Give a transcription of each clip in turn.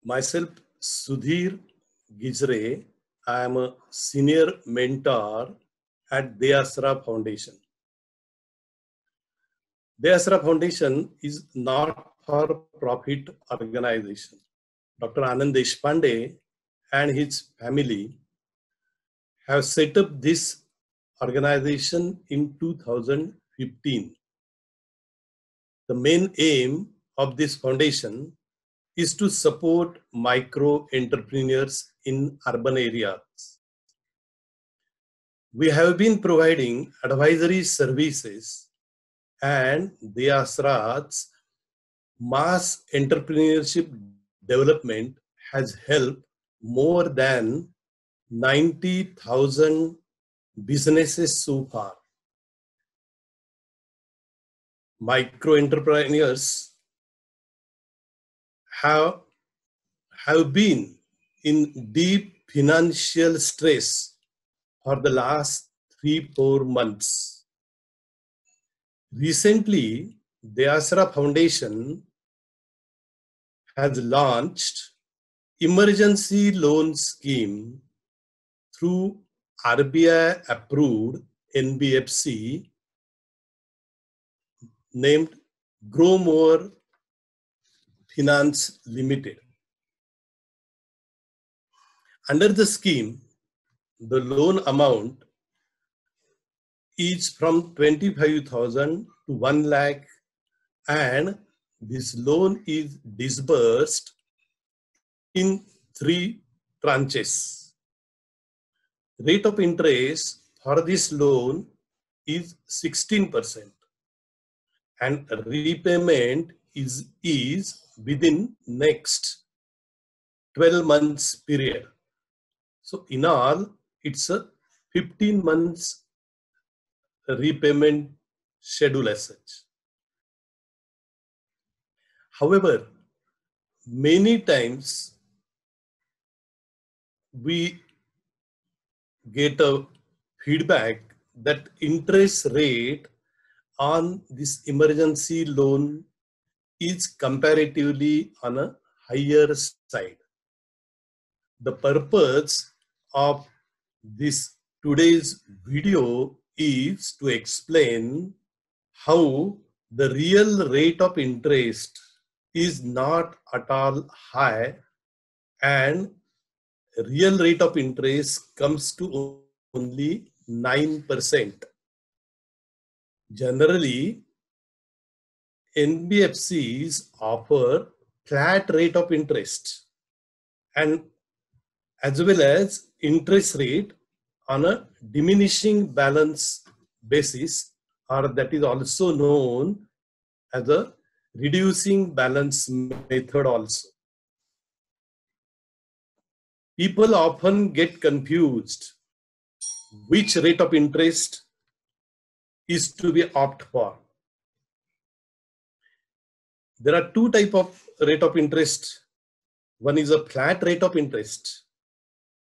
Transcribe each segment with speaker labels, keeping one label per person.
Speaker 1: Myself, Sudhir Gijre. I am a senior mentor at Deyasra Foundation. Deyasra Foundation is not for profit organization. Dr. Anand Deshpande and his family have set up this organization in 2015. The main aim of this foundation is to support micro entrepreneurs in urban areas. We have been providing advisory services, and Deyasra's mass entrepreneurship development has helped more than 90,000 businesses so far. Micro entrepreneurs have been in deep financial stress for the last 3-4 months. Recently, the Deyasra Foundation has launched emergency loan scheme through RBI approved NBFC named Grow More Finance Limited. Under the scheme, the loan amount is from 25,000 to 1 lakh, and this loan is disbursed in 3 tranches. Rate of interest for this loan is 16%, and repayment is within next 12 months period. So in all, it's a 15 months repayment schedule as such. However, many times we get a feedback that interest rate on this emergency loan is comparatively on a higher side. The purpose of this today's video is to explain how the real rate of interest is not at all high, and real rate of interest comes to only 9%. Generally, NBFCs offer flat rate of interest and as well as interest rate on a diminishing balance basis, or that is also known as a reducing balance method also. People often get confused which rate of interest is to be opted for. There are 2 types of rate of interest. One is a flat rate of interest,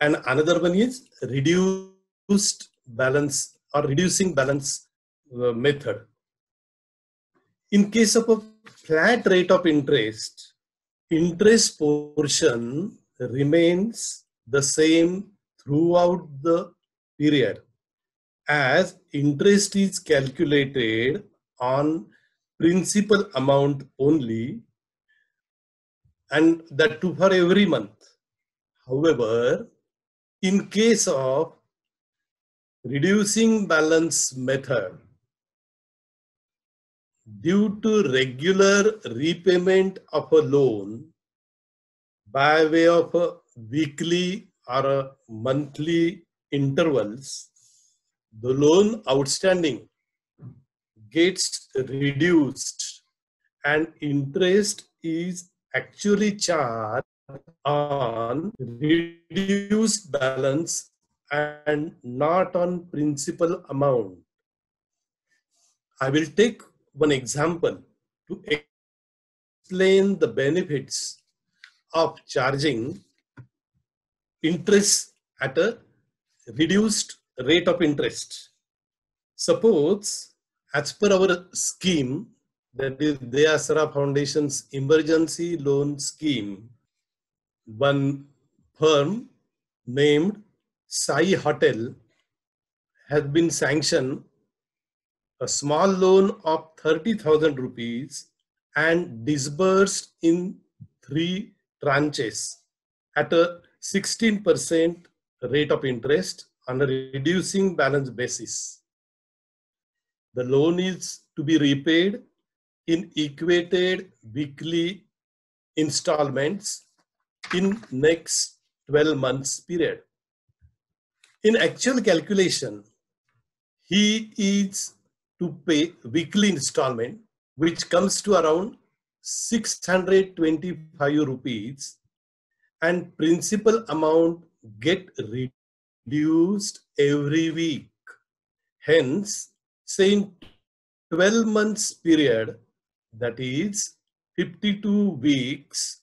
Speaker 1: and another one is reduced balance or reducing balance method. In case of a flat rate of interest, interest portion remains the same throughout the period, as interest is calculated on principal amount only, and that too for every month. However, in case of reducing balance method, due to regular repayment of a loan by way of a weekly or a monthly intervals, the loan outstanding gets reduced and interest is actually charged on reduced balance and not on principal amount. I will take one example to explain the benefits of charging interest at a reduced rate of interest. Suppose, as per our scheme, that is Deyasra Foundation's emergency loan scheme, one firm named Sai Hotel has been sanctioned a small loan of 30,000 rupees and disbursed in 3 tranches at a 16% rate of interest on a reducing balance basis. The loan is to be repaid in equated weekly installments in next 12 months period. In actual calculation, he is to pay weekly installment, which comes to around 625 rupees, and principal amount get reduced every week. Hence, saying 12 months period, that is 52 weeks,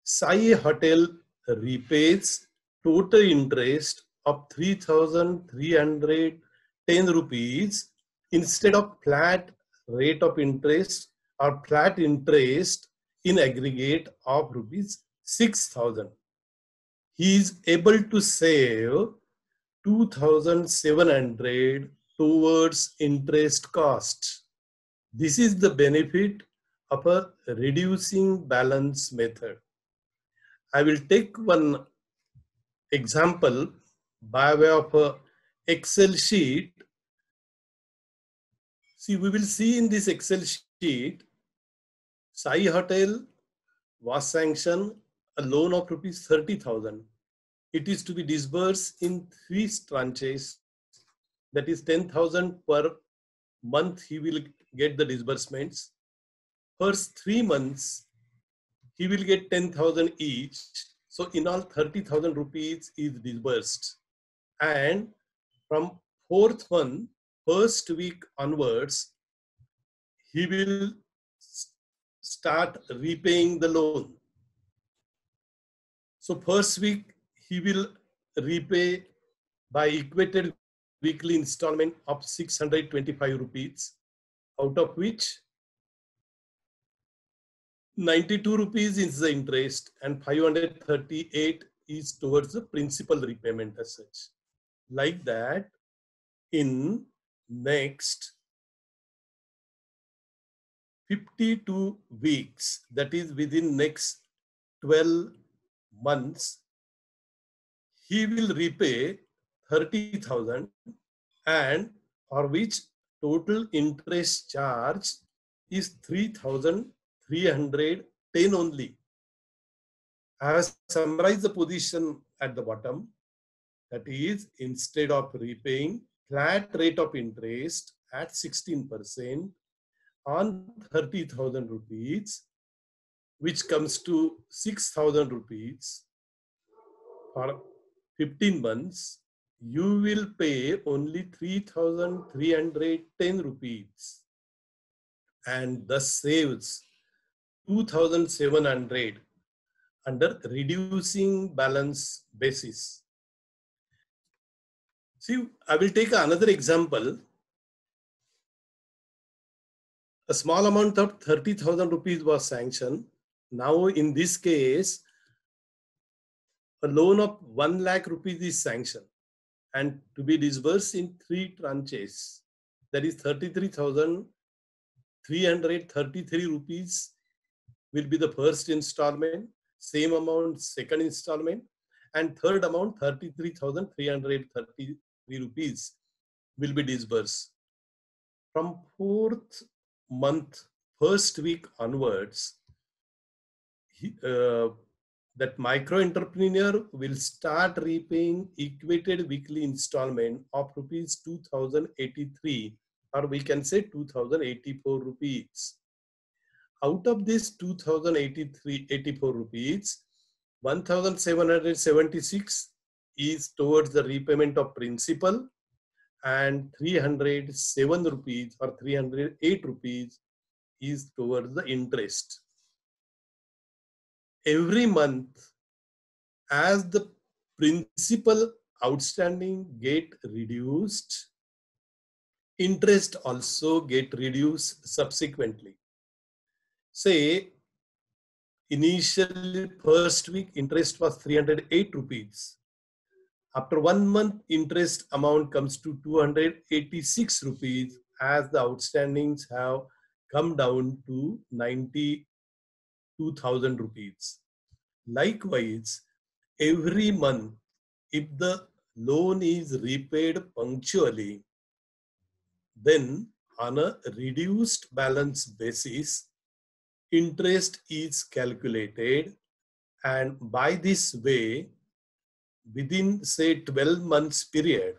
Speaker 1: Sai Hotel repays total interest of 3,310 rupees instead of flat rate of interest or flat interest in aggregate of rupees 6,000. He is able to save 2,700 towards interest cost. This is the benefit of a reducing balance method. I will take one example by way of a Excel sheet. See, we will see in this Excel sheet, Sai Hotel was sanctioned a loan of rupees 30,000. It is to be disbursed in 3 tranches. That is 10,000 per month he will get the disbursements. First 3 months, he will get 10,000 each. So in all 30,000 rupees is disbursed. And from 4th month, first week onwards, he will start repaying the loan. So first week, he will repay by equated weekly installment of 625 rupees, out of which 92 rupees is the interest and 538 is towards the principal repayment as such. Like that, in next 52 weeks, that is within next 12 months, he will repay 30,000 and for which total interest charge is 3,310 only. I have summarized the position at the bottom. That is, instead of repaying flat rate of interest at 16% on 30,000 rupees, which comes to 6,000 rupees for 15 months, you will pay only 3,310 rupees and thus saves 2,700 under reducing balance basis. See, I will take another example. A small amount of 30,000 rupees was sanctioned. Now, in this case, a loan of 1 lakh rupees is sanctioned and to be disbursed in 3 tranches. That is 33,333 rupees will be the first installment, same amount second installment, and third amount 33,333 rupees will be disbursed. From 4th month, first week onwards, that micro entrepreneur will start repaying equated weekly installment of rupees 2,083, or we can say 2,084 rupees. Out of this 2,084 rupees, 1,776 is towards the repayment of principal and 307 rupees or 308 rupees is towards the interest. Every month, as the principal outstanding get reduced, interest also get reduced subsequently. Say initially first week interest was 308 rupees. After 1 month, interest amount comes to 286 rupees as the outstandings have come down to 92,000 rupees. Likewise, every month, if the loan is repaid punctually, then on a reduced balance basis, interest is calculated, and by this way, within say 12 months period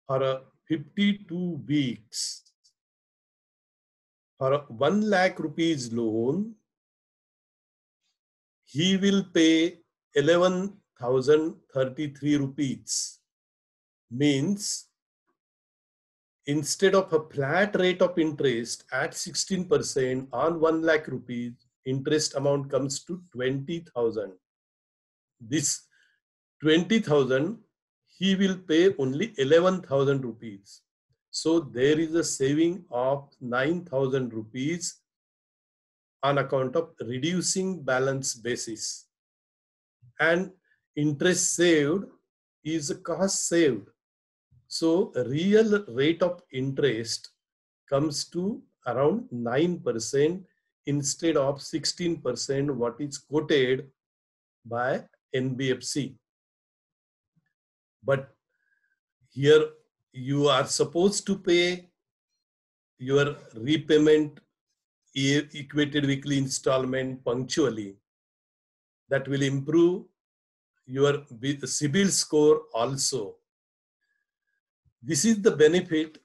Speaker 1: or a 52 weeks, for a 1 lakh rupees loan, he will pay 11,033 rupees. Means instead of a flat rate of interest at 16% on 1 lakh rupees, interest amount comes to 20,000. This 20,000, he will pay only 11,000 rupees. So there is a saving of 9,000 rupees on account of reducing balance basis. And interest saved is a cost saved. So real rate of interest comes to around 9% instead of 16% what is quoted by NBFC. But here you are supposed to pay your repayment equated weekly installment punctually. That will improve your CIBIL score also. This is the benefit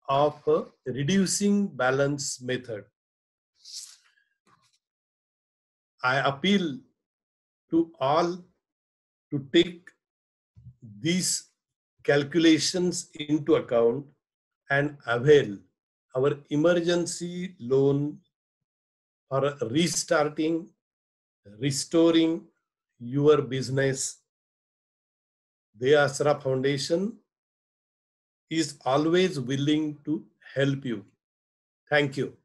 Speaker 1: of a reducing balance method. I appeal to all to take these calculations into account and avail our emergency loan for restarting, restoring your business. The Asra Foundation is always willing to help you. Thank you.